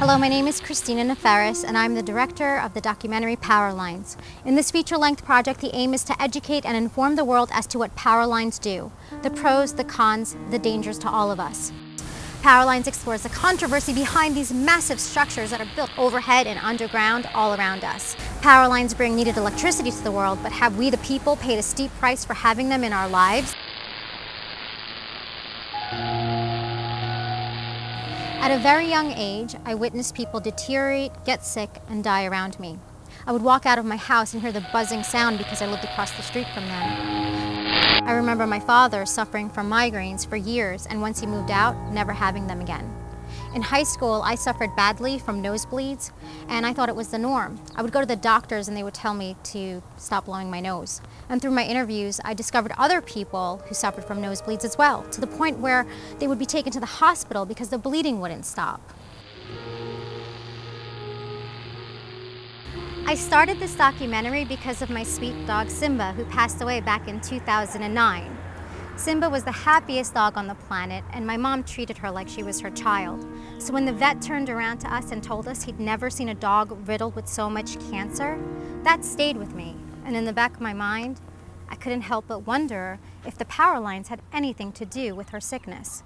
Hello, my name is Christina Neferis, and I'm the director of the documentary Power Lines. In this feature-length project, the aim is to educate and inform the world as to what power lines do, the pros, the cons, the dangers to all of us. Power Lines explores the controversy behind these massive structures that are built overhead and underground all around us. Power lines bring needed electricity to the world, but have we the people paid a steep price for having them in our lives? At a very young age, I witnessed people deteriorate, get sick, and die around me. I would walk out of my house and hear the buzzing sound because I lived across the street from them. I remember my father suffering from migraines for years, and once he moved out, never having them again. In high school, I suffered badly from nosebleeds, and I thought it was the norm. I would go to the doctors and they would tell me to stop blowing my nose. And through my interviews, I discovered other people who suffered from nosebleeds as well, to the point where they would be taken to the hospital because the bleeding wouldn't stop. I started this documentary because of my sweet dog Simba, who passed away back in 2009. Simba was the happiest dog on the planet, and my mom treated her like she was her child. So when the vet turned around to us and told us he'd never seen a dog riddled with so much cancer, that stayed with me. And in the back of my mind, I couldn't help but wonder if the power lines had anything to do with her sickness.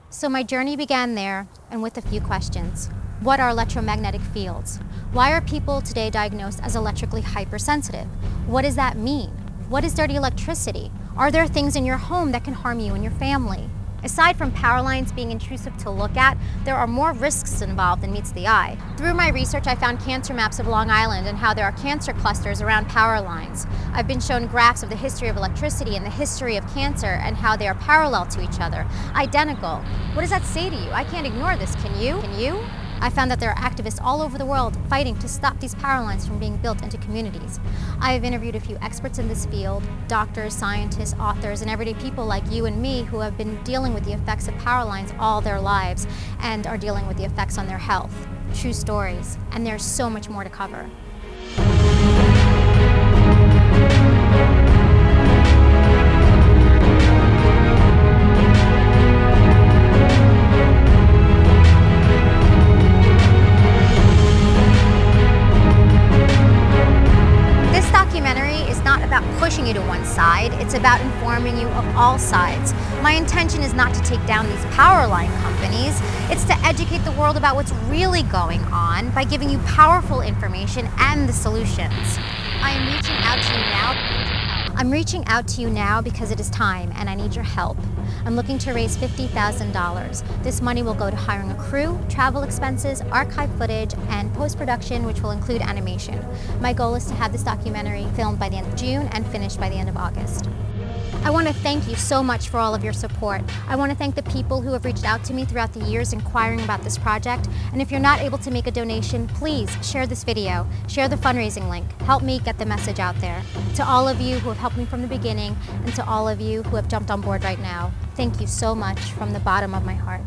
So my journey began there, and with a few questions. What are electromagnetic fields? Why are people today diagnosed as electrically hypersensitive? What does that mean? What is dirty electricity? Are there things in your home that can harm you and your family? Aside from power lines being intrusive to look at, there are more risks involved than meets the eye. Through my research, I found cancer maps of Long Island and how there are cancer clusters around power lines. I've been shown graphs of the history of electricity and the history of cancer and how they are parallel to each other, identical. What does that say to you? I can't ignore this, can you? Can you? I found that there are activists all over the world fighting to stop these power lines from being built into communities. I have interviewed a few experts in this field, doctors, scientists, authors, and everyday people like you and me who have been dealing with the effects of power lines all their lives and are dealing with the effects on their health. True stories, and there's so much more to cover. Pushing you to one side, it's about informing you of all sides. My intention is not to take down these power line companies, it's to educate the world about what's really going on by giving you powerful information and the solutions. I'm reaching out to you now because it is time and I need your help. I'm looking to raise $50,000. This money will go to hiring a crew, travel expenses, archive footage, and post-production, which will include animation. My goal is to have this documentary filmed by the end of June and finished by the end of August. I want to thank you so much for all of your support. I want to thank the people who have reached out to me throughout the years inquiring about this project. And if you're not able to make a donation, please share this video, share the fundraising link, help me get the message out there. To all of you who have helped me from the beginning, and to all of you who have jumped on board right now, thank you so much from the bottom of my heart.